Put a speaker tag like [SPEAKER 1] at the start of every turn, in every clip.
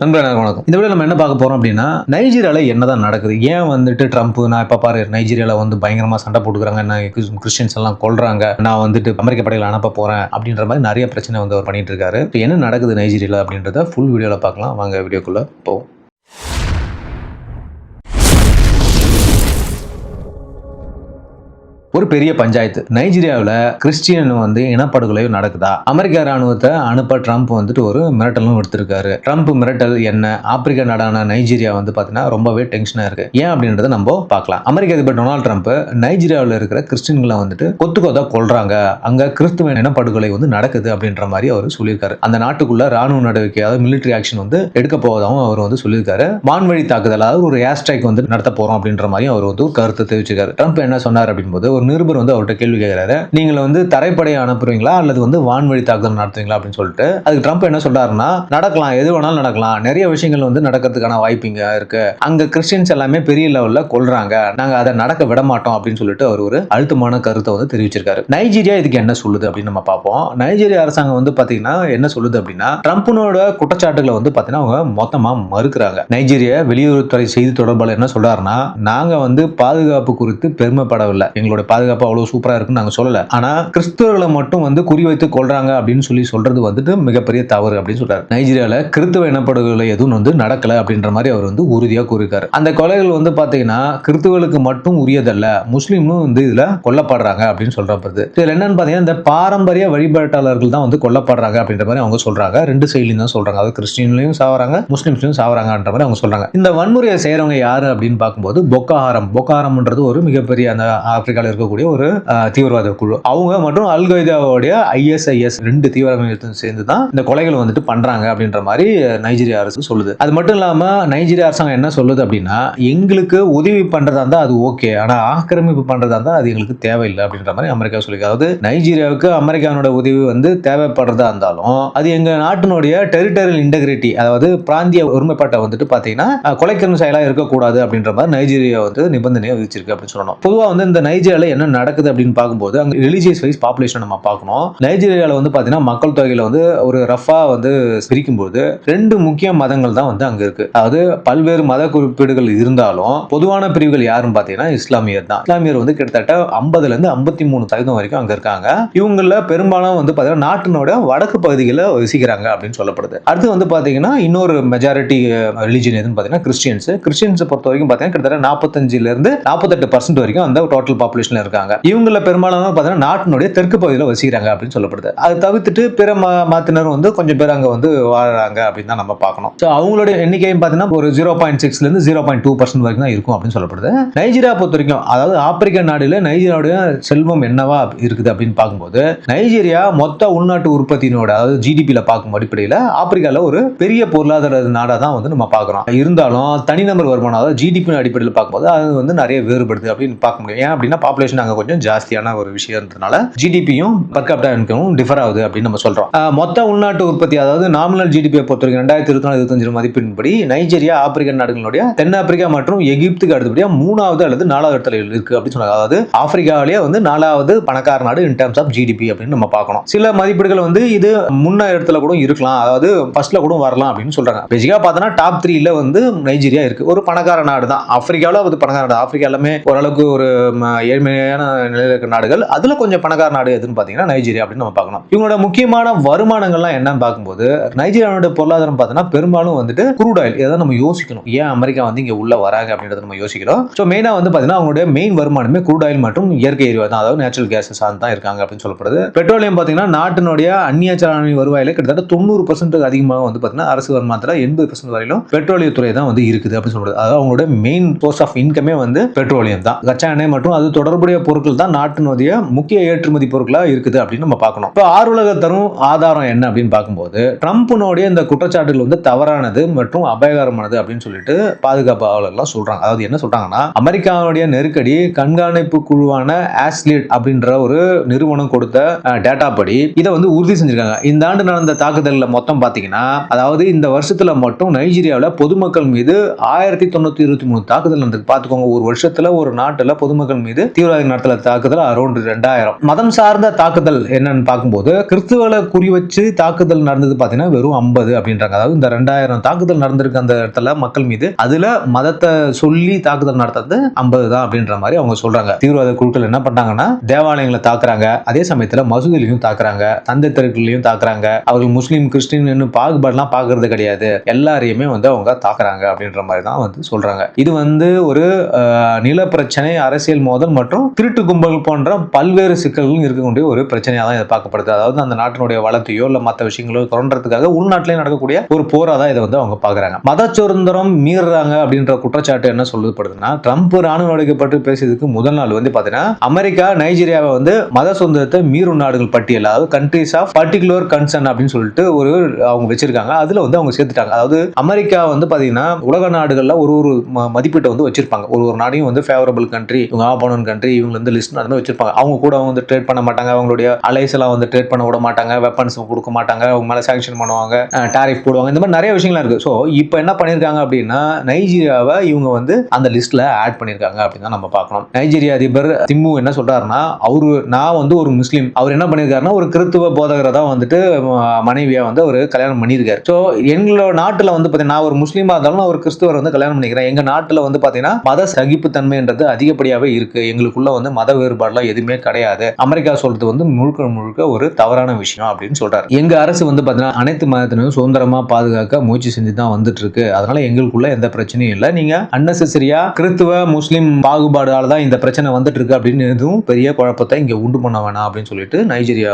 [SPEAKER 1] நண்பர்களே வணக்கம். இந்த வீடியோல நம்ம என்ன பார்க்க போறோம் அப்படின்னா, நைஜீரியால என்னதான் நடக்குது? ஏன் வந்துட்டு ட்ரம்ப் நான் இப்ப பாரு நைஜீரியால பயங்கரமா சண்டை போட்டுக்கிறாங்க. என்ன கிறிஸ்டியன்ஸ் எல்லாம் கொல்றாங்க. நான் வந்துட்டு அமெரிக்க படைகளை அனுப்ப போறேன் அப்படின்ற மாதிரி நிறைய பிரச்சனை அவர் பண்ணிட்டு இருக்காரு. இப்ப என்ன நடக்குது நைஜீரியால அப்படின்றத ஃபுல் வீடியோல பார்க்கலாம். வாங்க வீடியோக்குள்ள போவோம். ஒரு பெரிய பஞ்சாயத்து. நைஜீரியாவில் கிறிஸ்டியன் இனப்படுகொலை நடக்குதா? அமெரிக்க ராணுவத்தை அனுப்ப ட்ரம்ப் ஒரு மிரட்டலும் எடுத்திருக்காரு. ட்ரம்ப் மிரட்டல் என்ன? ஆப்பிரிக்கா நாடான நைஜீரியா பாத்தீங்கன்னா ரொம்பவே டென்ஷனா இருக்கு. ஏன் அப்படின்றத நம்ம பார்க்கலாம். அமெரிக்க அதிபர் டொனால்ட் ட்ரம்ப் நைஜீரியாவில் இருக்கிற கிறிஸ்டின்களை கொத்து கொத்தா கொல்றாங்க, அங்க கிறிஸ்துவ இனப்படுகொலை நடக்குது அப்படின்ற மாதிரி அவர் சொல்லியிருக்காரு. அந்த நாட்டுக்குள்ள ராணுவ நடவடிக்கை, அதாவது மிலிட்டரி ஆக்ஷன் எடுக்க போவதாகவும் அவர் சொல்லியிருக்காரு. வான்வழி தாக்குதல், அதாவது ஒரு ஏர் ஸ்ட்ரைக் நடத்த போறோம் அப்படின்ற மாதிரி அவர் கருத்து தெரிவிச்சிருக்காரு. ட்ரம்ப் என்ன சொன்னார் அப்படின்போது, ஒரு நிருபர் அவர்கிட்ட கேள்வி கேட்கிறாரு, நீங்கள் தரைப்படையை அனுப்புறீங்களா அல்லது வான்வழி தாக்குதல் நடத்துவீங்களா அப்படின்னு சொல்லிட்டு. அதுக்கு ட்ரம்ப் என்ன சொல்றாருன்னா, நடக்கலாம், எது வேணாலும் நடக்கலாம், நிறைய விஷயங்கள் நடக்கிறதுக்கான வாய்ப்பு இங்க இருக்கு, அங்க கிறிஸ்டியன்ஸ் எல்லாமே பெரிய லெவல்ல கொல்றாங்க, நாங்க அதை நடக்க விட மாட்டோம் அப்படின்னு சொல்லிட்டு அவர் ஒரு அழுத்தமான கருத்தை தெரிவிச்சிருக்காரு. நைஜீரியா இதுக்கு என்ன சொல்லுது அப்படின்னு நம்ம பார்ப்போம். நைஜீரியா அரசாங்கம் பாத்தீங்கன்னா என்ன சொல்லுது அப்படின்னா, ட்ரம்ப்னோட குற்றச்சாட்டுகளை பாத்தீங்கன்னா அவங்க மொத்தமா மறுக்கிறாங்க. நைஜீரியா வெளியுறவுத்துறை செய்தி தொடர்பாளர் என்ன சொல்றாருன்னா, நாங்க பாதுகாப்பு குறித்து பெருமைப்படவில்லை, எங்களோட பாதுகாப்பு அவ்வளவு சூப்பரா இருக்குன்னு நாங்க சொல்லல, ஆனா கிறிஸ்தவர்களை மட்டும் குறிவைத்து கொள்றாங்க அப்படின்னு சொல்றது மிகப்பெரிய தவறு அப்படின்னு சொல்றாரு. நைஜீரியால கிறிஸ்தவ இனப்படுகொலை எதுவும் நடக்கல அப்படின்ற மாதிரி அவர் உறுதியா கூறியிருக்காரு. அந்த கொலைகள் பாத்தீங்கன்னா கிறிஸ்தவர்களுக்கு மட்டும் உரியதல்ல, முஸ்லீமும் இதுல கொல்லப்படுறாங்க அப்படின்னு சொல்றப்பது. இதுல என்னன்னு பாத்தீங்கன்னா, இந்த பாரம்பரிய வழிபாட்டாளர்கள் தான் கொல்லப்படுறாங்க அப்படின்ற மாதிரி அவங்க சொல்றாங்க. ரெண்டு சைட்லயும் தான் சொல்றாங்க, அதாவது கிறிஸ்டியன்லயும் சாவறாங்க, முஸ்லிம்ஸ்லயும் சாவறாங்கன்ற மாதிரி அவங்க சொல்றாங்க. இந்த வன்முறையை செய்யறவங்க யாரு அப்படின்னு பார்க்கும்போது பொக்காஹாரம்ன்றது ஒரு மிகப்பெரிய அந்த ஆப்பிரிக்கால இருக்கக்கூடிய ஒரு தீவிரவாத குழு. அவங்க மற்றும் அல் கொய்தாவுடைய ISIS ரெண்டு தீவிரவாதம் சேர்ந்து தான் இந்த கொலைகள் பண்றாங்க அப்படின்ற மாதிரி நைஜீரியா அரசு சொல்லுது. அது மட்டும் இல்லாம நைஜீரியா அரசாங்கம் என்ன சொல்லுது அப்படின்னா, எங்களுக்கு உதவி பண்றதா இருந்தா அது ஓகே, ஆனா ஆக்கிரமிப்பு பண்றதா இருந்தா அது எங்களுக்கு தேவையில்லை அப்படின்ற மாதிரி அமெரிக்கா சொல்லி. அதாவது நைஜீரியாவுக்கு அமெரிக்கானோட உதவி தேவைப்படுறதா இருந்தாலும் அது எங்க நாட்டினுடைய டெரிட்டரியல் இன்டெகிரிட்டி, அதாவது பிராந்திய ஒருமைப்பாட்டை பாத்தீங்கன்னா கொலைக்கரும் செயலா இருக்கக்கூடாது அப்படின்ற மாதிரி நைஜீரியா நிபந்தனையை விதிச்சிருக்கு அப்படின்னு சொல்லணும். பொதுவா இந்த நைஜீரியால என்ன நடக்குது அப்படின்னு பார்க்கும்போது அங்க ரிலிஜியஸ் வைஸ் பாப்புலேஷன் நம்ம பார்க்கணும். நைஜீரியால பாத்தீங்கன்னா மக்கள் தொகையில ஒரு ரஃபா பிரிக்கும்போது ரெண்டு முக்கிய மதங்கள் தான் அங்க இருக்கு. அதாவது பல்வேறு மத குறிப்பீடுகள் இருந்தாலும் பொதுவான பிரிவுகள் யாருன்னு பாத்தீங்கன்னா இஸ்லாமியர் தான். இஸ்லாமியர் கிட்டத்தட்ட 50ல இருந்து 53% வரைக்கும் அங்க இருக்காங்க. இவங்கள பெரும்பாலும் பாத்தீங்கன்னா நாட்டினோட வடக்கு பகுதிகளை வசிக்கிறாங்க அப்படின்னு சொல்லப்படுது. அடுத்து பாத்தீங்கன்னா இன்னொரு மெஜாரிட்டி ரிலிஜியன் எதுன்னு பாத்தீங்கன்னா கிறிஸ்டியன்ஸ் பொறுத்த வரைக்கும் பாத்தீங்கன்னா கிட்டத்தட்ட 45ல இருந்து 48% வரைக்கும் அந்த டோட்டல் பாப்புலேஷன்ல இருக்காங்க. இவங்கள பெரும்பாலான பாத்தீங்கன்னா நாட்டினுடைய தெற்கு பகுதியில் வசிக்கிறாங்க அப்படின்னு சொல்லப்படுது. அது தவிர்த்துட்டு பிற மதத்தினர் கொஞ்சம் பேர் அங்க வாழறாங்க அப்படின்னு தான் நம்ம பார்க்கணும். அவங்களுடைய எண்ணிக்கையும் பாத்தீங்கன்னா ஒரு 0.6ல இருந்து 0.2% வரைக்கும் தான் இருக்கும் அப்படின்னு சொல்லப்படுது. நைஜீரியா பொறுத்த வரைக்கும், அதாவது ஆப்பிரிக்க நாடுல நைஜீரியாவுடைய செல்வம் என்னவா இருக்குது அப்படின்னு பார்க்கும்போது, நைஜீரியா மொத்த உள்நாட்டு உற்பத்தியினோட, அதாவது GDPல பார்க்கும் அடிப்படையில் ஆப்பிரிக்கால ஒரு பெரிய பொருளாதார நாடா தான் நம்ம பார்க்கிறோம். இருந்தாலும் தனிநபர் வருமானம், அதாவது GDP அடிப்படையில் பார்க்கும்போது அது நிறைய வேறுபடுது அப்படின்னு பார்க்க முடியும். ஏன் அப்படின்னா பாப்புலேஷன் அங்க கொஞ்சம் ஜாஸ்தியான ஒரு விஷயம்ன்றதுனால GDPயும் per capita இன்கமும் டிஃபர் ஆகுது அப்படின்னு நம்ம சொல்றோம். மொத்த உள்நாட்டு உற்பத்தி, அதாவது நாமினல் GDP பொறுத்த வரைக்கும் 2024-25 மதிப்பின்படி நைஜீரியா ஆப்பிரிக்க நாடுகளுடைய தென்னாப்பிரிக்கா மற்றும் எகிப்துக்கு அடுத்தபடியா 3வது அல்லது 4வது இடத்துல இருக்கு அப்படின்னு சொன்னாங்க. அதாவது ஆப்பிரிக்காவிலேயே 4வது பணக்கார நாடு இன் டர்ம்ஸ் ஆஃப் GDP அப்படின்னு நம்ம பார்க்கணும். சில மதிப்பீடுகள் இது முன்ன இடத்துல கூட இருக்கலாம், அதாவது ஃபர்ஸ்ட்ல கூட வரலாம் அப்படின்னு சொல்றாங்க. பேசிக்கா பார்த்தோன்னா டாப் 3ல நைஜீரியா இருக்கு. ஒரு பணக்கார நாடு தான் ஆப்பிரிக்காவில், அது பணக்கார நாடு. ஆப்பிரிக்கா எல்லாமே ஓரளவுக்கு ஒரு ஏழ்மையான நிலையில் இருக்கிற நாடுகள். அதுல கொஞ்சம் பணக்கார நாடு எதுன்னு பாத்தீங்கன்னா நைஜீரியா அப்படின்னு நம்ம பார்க்கணும். இவங்களோட முக்கியமான வருமானங்கள்லாம் என்னன்னு பார்க்கும்போது, நைஜீரியாவோட பொருளாதாரம் பார்த்தீங்கன்னா பெரும்பாலும் க்ரூட் ஆயில். இதை நம்ம யோசிக்கணும், ஏன் அமெரிக்கா இங்க உள்ள வராங்க அப்படின்றத நம்ம யோசிக்கிறோம். ஸோ மெயினா பாத்தீங்கன்னா அவங்களுடைய மெயின் வருமானமே க்ரூட் ஆயில் மற்றும் இயற்கை எரிவாயு தான், அதாவது நேச்சுரல் கேஸஸ் தான் இருக்காங்க அப்படின்னு சொல்லப்படுது. பெட்ரோலியம் பாத்தீங்கன்னா நாட்டினுடைய அந்நிய செலாவணி வருவாயில கிட்டத்தட்ட 90% அதிகமாக பாத்தீங்கன்னா அரசு வருமானத்துல 80% வரையிலும் பெட்ரோலியத்துறை தான் இருக்குது அப்படின்னு சொல்றது. அதாவது அவங்களோட மெயின் சோர்ஸ் ஆஃப் இன்கமே பெட்ரோலியம் தான். கச்சா எண்ணெய் மற்றும் அது தொடர்புடைய பொருட்கள் தான் நாட்டினுடைய முக்கிய ஏற்றுமதி பொருட்களா இருக்குது அப்படின்னு நம்ம பார்க்கணும். இப்போ ஆர்வலக தரும் ஆதாரம் என்ன அப்படின்னு பார்க்கும்போது, ட்ரம்ப்னுடைய இந்த குற்றச்சாட்டுகள் தவறானது மற்றும் அபாயகரமானது அப்படின்னு சொல்லிட்டு பாதுகாப்பு ஆவலர்கள் சொல்றாங்க. அதாவது என்ன சொல்றாங்கன்னா, அமெரிக்காவுடைய நெருக்கடி கண்காணிப்பு குழுவான ஆஸ்லிட் அப்படின்ற ஒரு நிறுவனம் கொடுத்த டேட்டா படி இதை உறுதி செஞ்சிருக்காங்க. இந்த ஆண்டு நடந்த தாக்குதல்ல மொத்தம் பாத்தீங்கன்னா, அதாவது இந்த வருஷத்துல மட்டும் நைஜீரியாவில் பொதுமக்கள் மீது 1923 தாக்குதல் நடந்து. பார்த்துக்கோங்க, ஒரு வருஷத்துல ஒரு நாட்டுல பொதுமக்கள் மீது தீவிரவாத தீவிரவாதி நடத்தல தாக்குதல் அரௌண்ட் 2000. மதம் சார்ந்த தாக்குதல் என்னன்னு பார்க்கும்போது கிறிஸ்துவர்களை குறி வச்சு தாக்குதல் நடந்தது பாத்தீங்கன்னா வெறும் 50 அப்படின்றாங்க. அதாவது இந்த 2000 தாக்குதல் நடந்திருக்கு அந்த இடத்துல மக்கள் மீது, அதுல மதத்தை சொல்லி தாக்குதல் நடத்துறது 50 தான் அப்படின்ற மாதிரி அவங்க சொல்றாங்க. தீவிரவாத குழுக்கள் என்ன பண்றாங்கன்னா தேவாலயங்களை தாக்குறாங்க, அதே சமயத்துல மசூதிலையும் தாக்குறாங்க, சந்தை தெருக்களையும் தாக்குறாங்க. அவர்கள் முஸ்லீம் கிறிஸ்டின் பாகுபாடுலாம் பாக்குறது கிடையாது, எல்லாரையுமே அவங்க தாக்குறாங்க அப்படின்ற மாதிரி தான் சொல்றாங்க. இது ஒரு நில பிரச்சனை, அரசியல் மோதல் மற்றும் திருட்டு கும்பல் போன்ற பல்வேறு சிக்கல்களும் இருக்கக்கூடிய ஒரு பிரச்சனையா தான் இதை பார்க்கப்படுது. அதாவது அந்த நாட்டினுடைய வளத்தையோ இல்ல மற்ற விஷயங்களோ தொடர்றதுக்காக உள்நாட்டிலே நடக்கக்கூடிய ஒரு போரா தான் இதை அவங்க பாக்குறாங்க. மத சுதந்திரம் மீறுறாங்க அப்படின்ற குற்றச்சாட்டு என்ன சொல்லப்படுதுன்னா, ட்ரம்ப் ராணுவ பற்றி பேசியதுக்கு முதல் நாள் பாத்தீங்கன்னா அமெரிக்கா நைஜீரியாவை மத சுதந்திரத்தை மீறும் நாடுகள் பட்டியல், அதாவது கண்ட்ரீஸ் ஆஃப் பர்டிகுலர் கன்சர்ன் அப்படின்னு சொல்லிட்டு அவங்க வச்சிருக்காங்க. அதுல அவங்க சேர்த்துட்டாங்க. அதாவது அமெரிக்கா பாத்தீங்கன்னா உலக நாடுகள்ல ஒரு மதிப்பீட்டை வச்சிருப்பாங்க. ஒரு நாடையும் ஃபேவரபிள் கண்ட்ரி, இவங்க ஆப்போனன்ட் கண்ட்ரி, இவங்க லிஸ்ட் அந்த மாதிரி வச்சிருப்பாங்க. அவங்க கூட ட்ரேட் பண்ண மாட்டாங்க, அவங்களுடைய அலைஸ் எல்லாம் ட்ரேட் பண்ண விட மாட்டாங்க, வெப்பன்ஸ் கொடுக்க மாட்டாங்க, அவங்க மேல சாங்ஷன் பண்ணுவாங்க, டாரிஃப் போடுவாங்க, இந்த மாதிரி நிறைய விஷயங்கள் இருக்கு. ஸோ இப்போ என்ன பண்ணிருக்காங்க அப்படின்னா நைஜீரியாவை இவங்க அந்த லிஸ்ட்ல ஆட் பண்ணிருக்காங்க அப்படின்னு தான் நம்ம பார்க்கணும். நைஜீரியா அதிபர் திம்மு என்ன சொல்றாருன்னா, நான் ஒரு முஸ்லீம், அவர் என்ன பண்ணிருக்காருன்னா ஒரு கிறிஸ்துவ போதகரை தான் மனைவியா அவர் கல்யாணம் பண்ணியிருக்காரு. ஸோ எங்களோட நாட்டுல பாத்தீங்கன்னா நான் ஒரு முஸ்லீமா இருந்தாலும் நான் ஒரு கிறிஸ்துவர் கல்யாணம் பண்ணிக்கிறேன். எங்க நாட்டுல பாத்தீங்கன்னா மத சகிப்புத்தன்மைன்றது அதிகப்படியாவே இருக்கு, எங்களுக்குள்ள மத வேறுபாடுலாம் எதுவுமே கிடையாது, அமெரிக்கா சொல்றது முழுக்க முழுக்க ஒரு தவறான விஷயம் அப்படின்னு சொல்றாரு. எங்க அரசு பாத்தீங்கன்னா அனைத்து மதத்தினரும் சுதந்திரமா பாதுகாக்க முயற்சி செஞ்சு தான் வந்துட்டு இருக்கு, அதனால எங்களுக்குள்ள எந்த பிரச்சனையும் இல்லை, நீங்க அன்னெசரியா கிறிஸ்துவ முஸ்லீம் பாகுபாடால தான் இந்த பிரச்சனை வந்துட்டு இருக்கு அப்படின்னு எதுவும் பெரிய குழப்பத்தை இங்க உண்டு பண்ண வேணாம் அப்படின்னு சொல்லிட்டு நைஜீரியா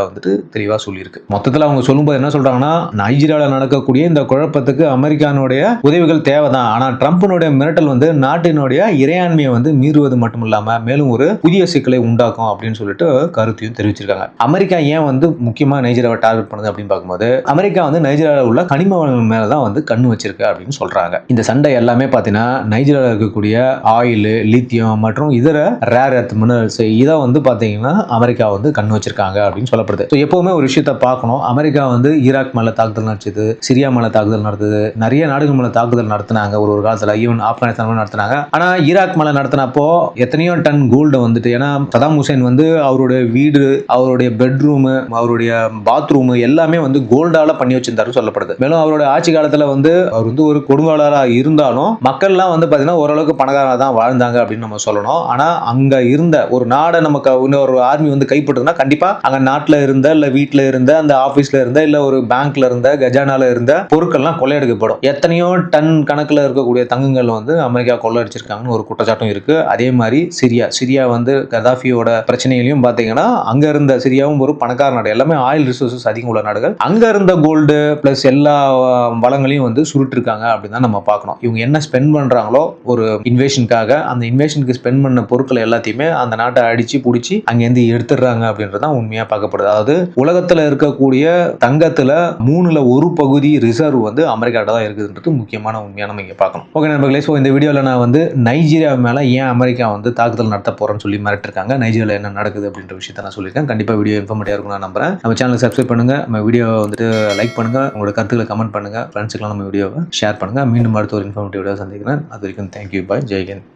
[SPEAKER 1] தெளிவா சொல்லியிருக்கு. மொத்தத்தில் அவங்க சொல்லும்போது என்ன சொல்றாங்கன்னா, நைஜீரியாவில் நடக்கக்கூடிய இந்த குழப்பத்துக்கு அமெரிக்கானுடைய உதவிகள் தேவைதான், ஆனா ட்ரம்ப்னுடைய மிரட்டல் நாட்டினுடைய இறையாண்மையை மீறுவது மட்டும் இல்லாம மேலும் ஒரு புதிய சிக்கலை உண்டாக்கும் அப்படின்னு சொல்லிட்டு கருத்தையும் தெரிவிச்சிருக்காங்க. அமெரிக்கா ஏன் முக்கியமா நைஜீரியாவை டார்கெட் பண்ணுது அப்படின்னு பார்க்கும்போது அமெரிக்கா நைஜீரியாவில் உள்ள கனிம வளங்கள் மேலதான் கண்ணு வச்சிருக்கு அப்படின்னு சொல்றாங்க. இந்த சண்டை எல்லாமே பாத்தீங்கன்னா நைஜீரியாவில் இருக்கக்கூடிய ஆயில், லித்தியம் மற்றும் இதர ரேர் எர்த் மினரல்ஸ் இதை பாத்தீங்கன்னா அமெரிக்கா கண்ணு வச்சிருக்காங்க அப்படின்னு சொல்லப்படுது. எப்பவுமே ஒரு விஷயத்த பார்க்கணும், அமெரிக்கா ஈராக் மேல தாக்குதல் நடத்துது, சிரியா மேல தாக்குதல் நடத்துது, நிறைய நாடுகள் மேல தாக்குதல் நடத்தினாங்க ஒரு காலத்துல, ஈவன் ஆப்கானிஸ்தான் நடத்தினாங்க. ஆனா ஈராக் மேல நடத்தினப்போ எத்தனையோ டன் கோல்டு ஏன்னா சதாம் ஹுசேன் அவருடைய வீடு, அவருடைய பெட்ரூம், அவருடைய பாத்ரூம் எல்லாமே கோல்டால பண்ணி வச்சிருந்தாரு சொல்லப்படுது. மேலும் அவருடைய ஆட்சி காலத்துல அவர் ஒரு கொடுங்காலரா இருந்தாலும் மக்கள்லாம் பாத்தீங்கன்னா ஓரளவுக்கு பணக்காரங்க தான் வாழ்ந்தாங்க அப்படின்னு நம்ம சொல்லணும். ஆனா அங்க இருந்த ஒரு நாடை நமக்கு இன்னொரு ஆர்மி கைப்பற்றுதுன்னா கண்டிப்பா அங்க நாட்டுல இருந்த இல்ல வீட்டுல இருந்த அந்த ஆபீஸ்ல இருந்த இல்ல ஒரு பேங்க்ல இருந்த கஜானால இருந்த பொருட்கள்லாம் கொள்ளையடிக்கப்படும். எத்தனையோ டன் கணக்குல இருக்கக்கூடிய தங்கங்கள் அமெரிக்கா கொள்ளையடிச்சிருக்காங்கன்னு ஒரு குற்றச்சாட்டும் இருக்கு. அதே மாதிரி சிரியா கதாஃபியோட பிரச்சனையிலையும் பாத்தீங்கன்னா அங்க இருந்த சிரியாவும் ஒரு பணக்கார நாடு, எல்லாமே ஆயில் ரிசோர்சஸ் அதிகம் உள்ள நாடுகள், அங்க இருந்த கோல்டு பிளஸ் எல்லா வளங்களையும் சுருட்டு இருக்காங்க அப்படின்னு தான் நம்ம பார்க்கணும். இவங்க என்ன ஸ்பெண்ட் பண்றாங்களோ ஒரு இன்வேஷனுக்காக, அந்த இன்வேஷனுக்கு ஸ்பெண்ட் பண்ண பொருட்கள் எல்லாத்தையுமே அந்த நாட்டை அடிச்சு பிடிச்சி அங்கேருந்து எடுத்துடுறாங்க அப்படின்றதான் உண்மையா பார்க்கப்படுது. அதாவது உலகத்துல இருக்கக்கூடிய தங்கத்துல 1/3 பகுதி ரிசர்வ் அமெரிக்காட்ட தான் இருக்குதுன்றது முக்கியமான உண்மையா நம்ம இங்க பார்க்கணும். ஓகே நண்பர்களே, ஸோ இந்த வீடியோல நான் நைஜீரியா மேல ஏன் அமெரிக்கா தாக்குதல் நடத்த போறேன்னு சொல்லி மிரட்டிருக்காங்க, நைஜீரியால என்ன நடக்குது அப்படின்ற விஷயத்தை நான் சொல்லியிருக்கேன். கண்டிப்பா வீடியோ இன்ஃபர்மேட்டிவா இருக்கும் நான் நம்புறேன். நம்ம சேனலை சப்ஸ்கிரைப் பண்ணுங்க, நம்ம வீடியோ லைக் பண்ணுங்க, உங்களோட கருத்துக்களை கமெண்ட் பண்ணுங்க, ஃப்ரெண்ட்ஸுக்கெல்லாம் நம்ம வீடியோவை ஷேர் பண்ணுங்க. மீண்டும் அடுத்த ஒரு இன்ஃபர்மேட்டிவ் வீடியோ சந்திக்கிறேன். அது வரைக்கும் தேங்க்யூ, பாய், ஜெய் ஹிந்த்.